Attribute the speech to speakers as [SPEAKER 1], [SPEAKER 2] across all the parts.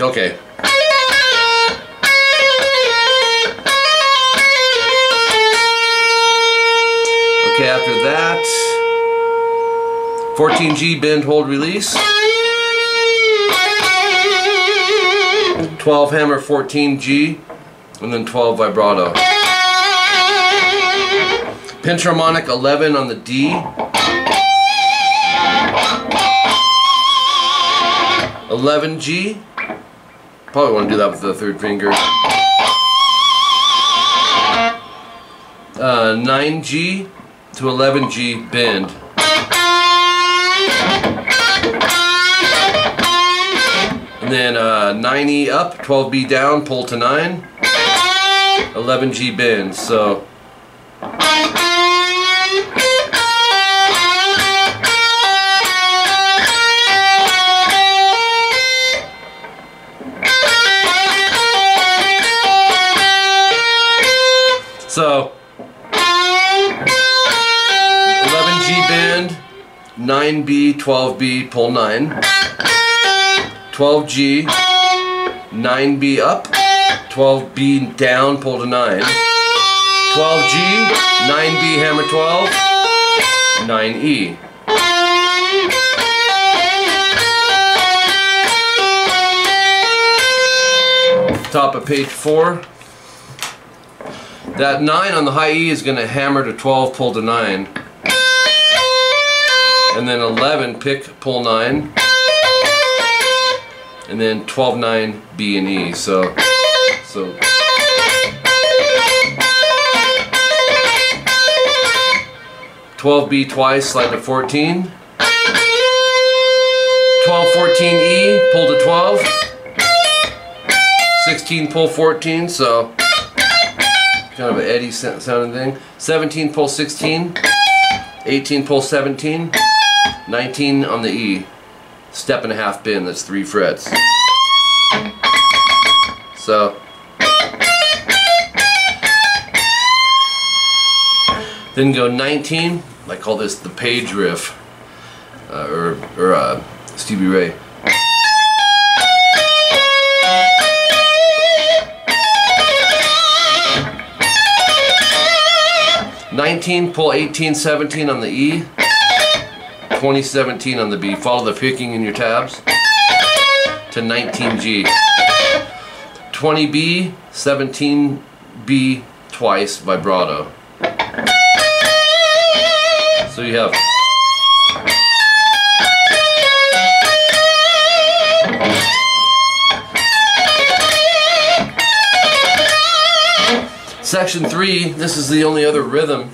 [SPEAKER 1] Okay. Okay, after that, 14G, bend, hold, release. 12 hammer, 14G, and then 12 vibrato. Pinch harmonic 11 on the D. 11G. Probably want to do that with the third finger. 9G to 11G, bend. And then 9E up, 12B down, pull to 9. 11G bend. So So 11G bend, 9B, 12B, pull 9. 12G, 9B up, 12B down, pull to 9. 12G, 9B hammer 12, 9E. Top of page 4. That 9 on the high E is going to hammer to 12, pull to 9. And then 11, pick, pull 9. And then 12, 9, B and E. So 12B twice, slide to 14. 12, 14 E, pull to 12. 16, pull 14, so kind of an Eddie sounding thing. 17, pull 16. 18, pull 17. 19 on the E. Step and a half bend, that's 3 frets. So then go 19. I call this the Page riff, or Stevie Ray. 19, pull 18, 17 on the E, 20, 17 on the B. Follow the picking in your tabs to 19G. 20B, 17B twice, vibrato. So you have Section 3, this is the only other rhythm,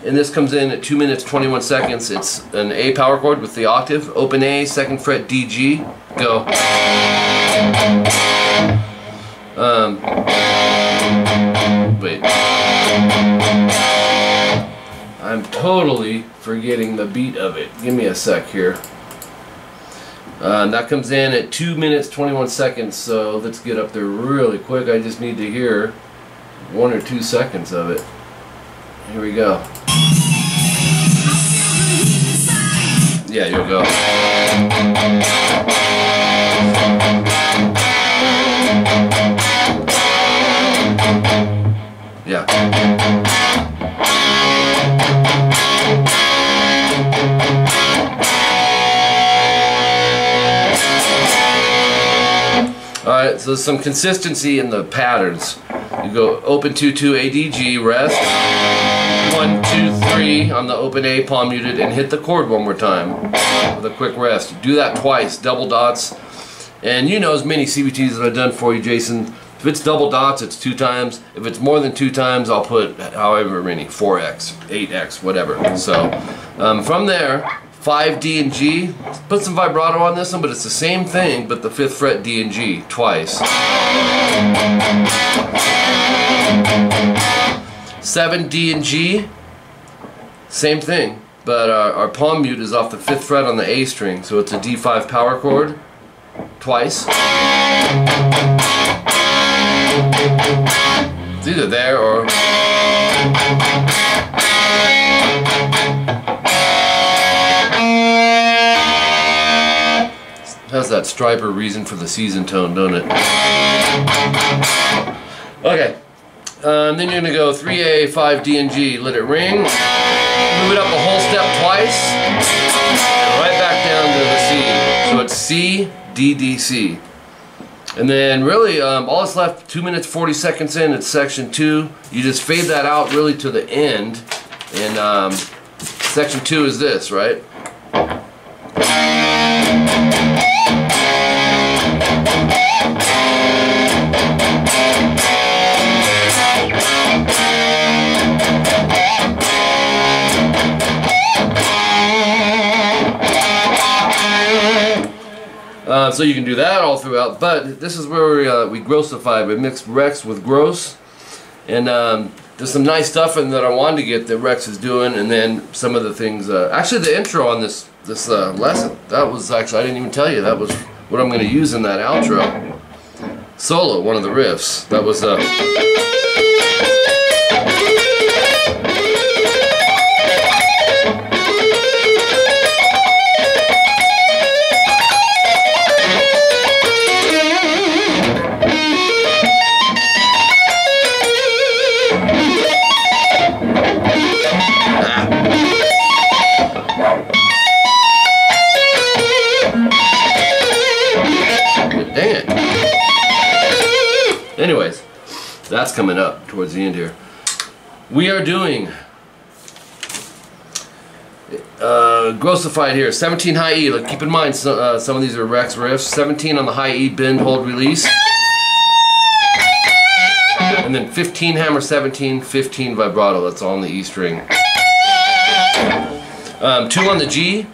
[SPEAKER 1] and this comes in at 2 minutes 21 seconds. It's an A power chord with the octave, open A, 2nd fret D, G, go. Wait. I'm totally forgetting the beat of it. Give me a sec here. And that comes in at 2 minutes 21 seconds, so let's get up there really quick. I just need to hear 1 or 2 seconds of it. Here we go. Yeah, you'll go. Yeah. Alright, so there's some consistency in the patterns. You go open 2, 2, A, D, G, rest. 1, 2, 3 on the open A, palm muted, and hit the chord one more time with a quick rest. Do that twice, double dots. And you know as many CVTs that I've done for you, Jason. If it's double dots, it's 2 times. If it's more than 2 times, I'll put however many, 4x, 8x, whatever. So from there, 5, D, and G. Put some vibrato on this one, but it's the same thing, but the 5th fret D and G twice. 7, D, and G. Same thing, but our palm mute is off the 5th fret on the A string, so it's a D5 power chord twice. It's either there or Has that striper reason for the season tone, don't it? Okay. Then you're going to go 3A, 5D, and G. Let it ring. Move it up a whole step twice. And right back down to the C. So it's C, D, D, C. And then really, all that's left, 2 minutes 40 seconds in, it's section 2. You just fade that out really to the end. And section 2 is this, right? So you can do that all throughout, but this is where we grossify. We mixed Rex with gross, and there's some nice stuff in that I wanted to get that Rex is doing, and then some of the things. Actually, the intro on this lesson, that was actually, I didn't even tell you, that was what I'm going to use in that outro. Solo, one of the riffs. That was anyways, that's coming up towards the end here. We are doing grossified here, 17 high E. Like, keep in mind, some of these are Rex riffs. 17 on the high E, bend, hold, release. And then 15 hammer 17, 15 vibrato. That's all on the E string. 2 on the G,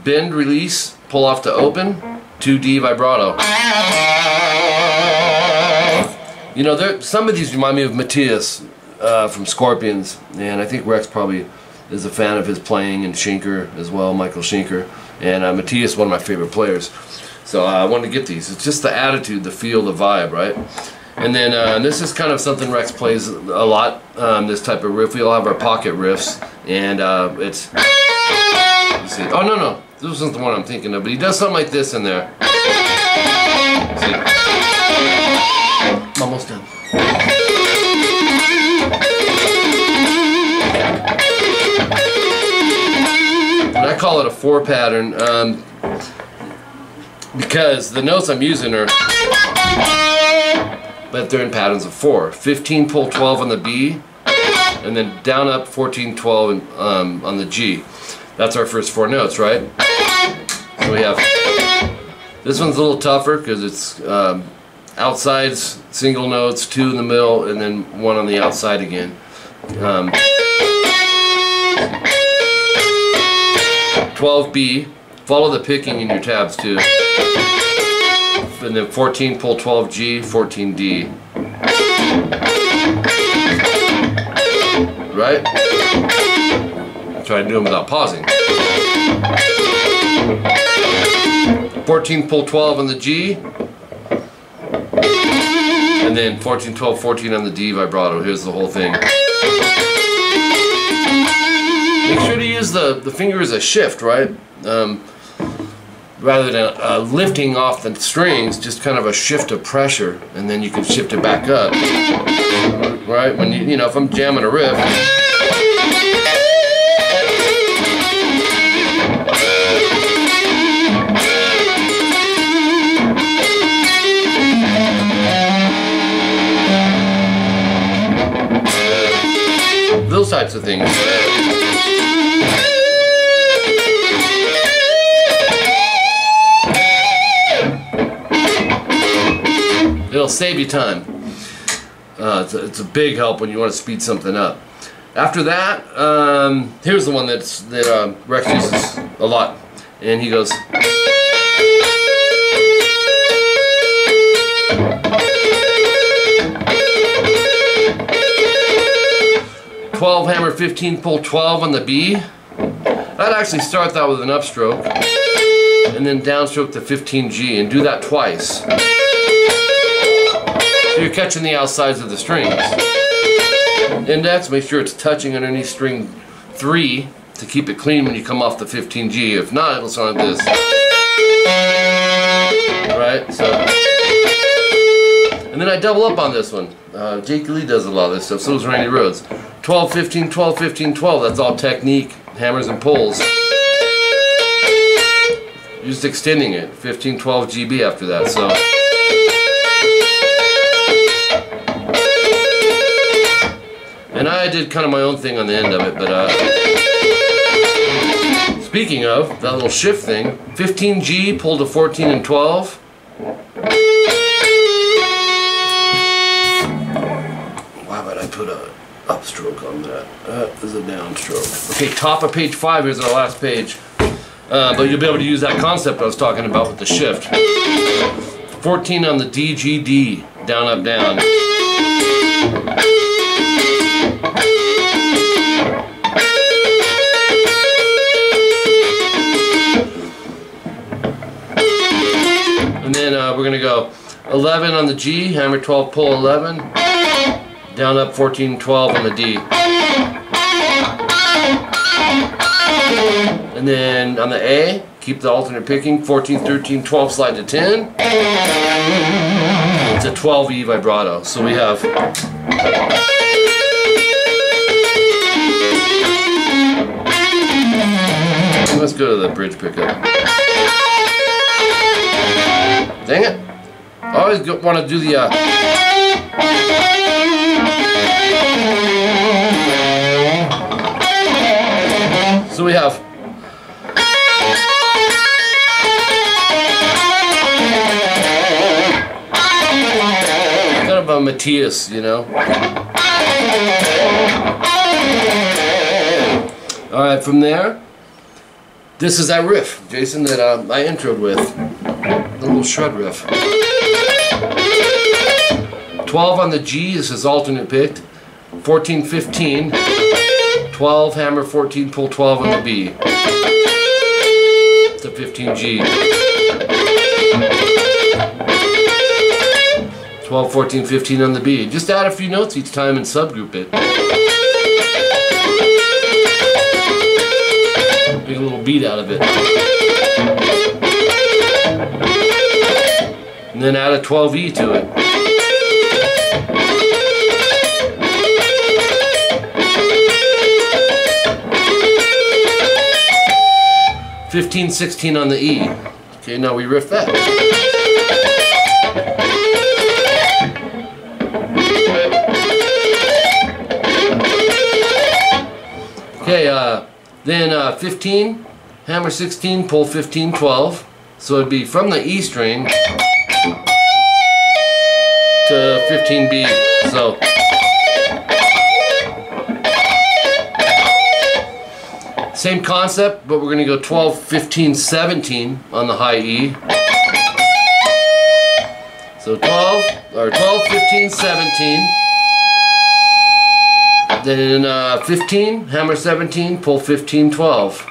[SPEAKER 1] bend, release, pull off to open. 2D vibrato. You know, some of these remind me of Matthias from Scorpions, and I think Rex probably is a fan of his playing, and Schenker as well, Michael Schenker. And Matthias, one of my favorite players. So I wanted to get these. It's just the attitude, the feel, the vibe, right? And then this is kind of something Rex plays a lot, this type of riff. We all have our pocket riffs, and it's... Let's see. Oh, no, this isn't the one I'm thinking of, but he does something like this in there. See? I'm almost done. And I call it a 4 pattern because the notes I'm using are, but they're in patterns of 4. 15, pull 12 on the B, and then down, up, 14, 12 on the G. That's our first 4 notes, right? So we have, this one's a little tougher because it's outsides, single notes, 2 in the middle, and then 1 on the outside again. 12B, follow the picking in your tabs too. And then 14, pull 12G, 14D. Right? Try to do them without pausing. 14, pull 12 on the G. And then 14, 12, 14 on the D vibrato. Here's the whole thing. Make sure to use the finger as a shift, right? Rather than lifting off the strings, just kind of a shift of pressure, and then you can shift it back up. Right? When you know, if I'm jamming a riff. Those types of things. It'll save you time. It's a big help when you want to speed something up. After that, here's the one that Rex uses a lot, and he goes. 12 hammer 15, pull 12 on the B. I'd actually start that with an upstroke and then downstroke to 15G, and do that twice. So you're catching the outsides of the strings. Index, make sure it's touching underneath string 3 to keep it clean when you come off the 15G. If not, it'll sound like this. Alright, so. And then I double up on this one. Jake Lee does a lot of this stuff, so does Randy Rhoads. 12, 15, 12, 15, 12. That's all technique, hammers and pulls. Just extending it. 15, 12 GB after that, so. And I did kind of my own thing on the end of it, but speaking of, that little shift thing, 15G pulled to 14 and 12. Why would I put a upstroke on that? That is a downstroke. Okay, top of page 5, here's our last page. But you'll be able to use that concept I was talking about with the shift. 14 on the DGD, down, up, down. And then we're going to go 11 on the G, hammer 12, pull 11, down, up, 14, 12 on the D. And then on the A, keep the alternate picking, 14, 13, 12, slide to 10. It's a 12E vibrato. So we have let's go to the bridge pickup. Dang it. I always want to do the so we have kind of a Matthias, you know. Alright, from there, this is that riff, Jason, that I introed with. The little shred riff. 12 on the G, this is alternate picked. 14, 15. 12, hammer 14, pull 12 on the B. It's a 15G. 12, 14, 15 on the B. Just add a few notes each time and subgroup it. Make a little beat out of it. And then add a 12E to it. $15, 16 on the E. Okay, now we riff that. Okay, then 15, hammer 16, pull 15, 12. So it'd be from the E string to 15B. So same concept, but we're going to go 12, 15, 17 on the high E. So 12, 15, 17. Then 15, hammer 17, pull 15, 12.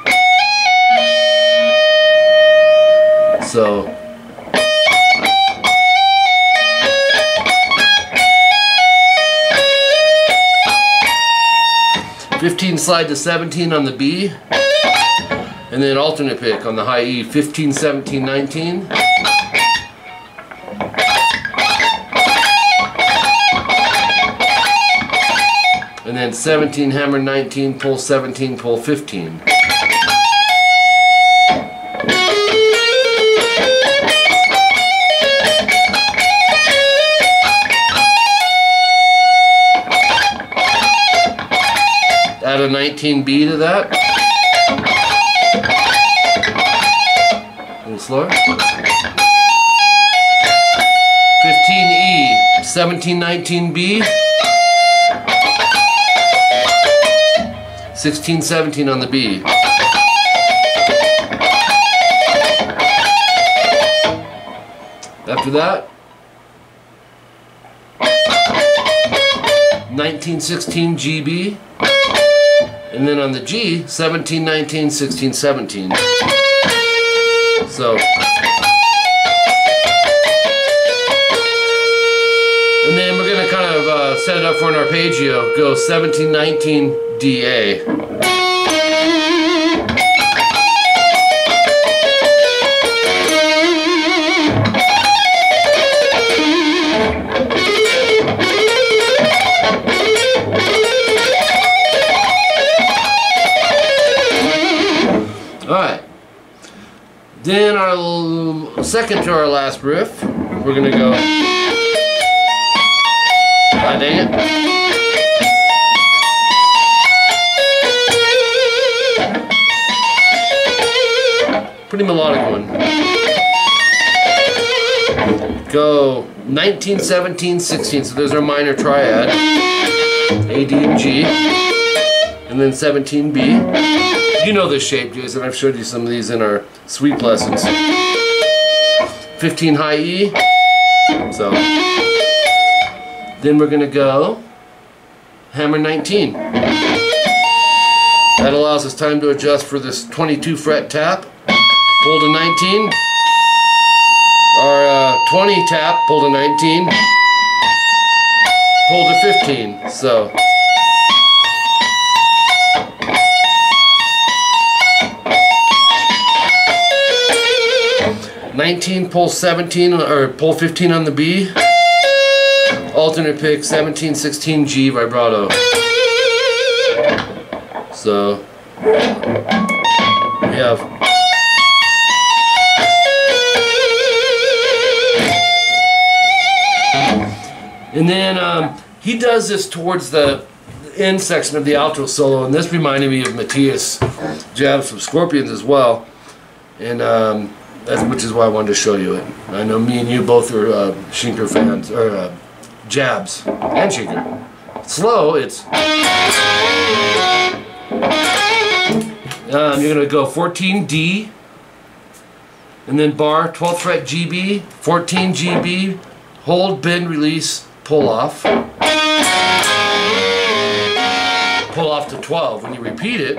[SPEAKER 1] So 15 slide to 17 on the B, and then alternate pick on the high E, 15, 17, 19. And then 17, hammer 19, pull 17, pull 15. Add a 19B to that. A little slower. 15E, 17, 19B. 16, 17 on the B. After that, 19, 16 GB. And then on the G, 17, 19, 16, 17. So, and then we're going to kind of set it up for an arpeggio. Go 17, 19, DA. second to our last riff, we're gonna go. Ah, dang it. Pretty melodic one. Go 19, 17, 16. So there's our minor triad. A, D, and G. And then 17B. You know this shape, Jason. I've showed you some of these in our sweep lessons. 15 high E. So then we're gonna go hammer 19. That allows us time to adjust for this 22 fret tap. Pull to 19. Our 20 tap, pull to 19. Pull to 15. So 19, pull 17, or pull 15 on the B. Alternate pick 17, 16 G vibrato. So we have. And then he does this towards the end section of the outro solo, and this reminded me of Matthias Jabs from Scorpions as well, and which is why I wanted to show you it. I know me and you both are Schecter fans, or Jabs and Schecter. Slow, it's you're gonna go 14 D, and then bar 12th fret GB, 14 GB, hold, bend, release, pull off. Pull off to 12. When you repeat it,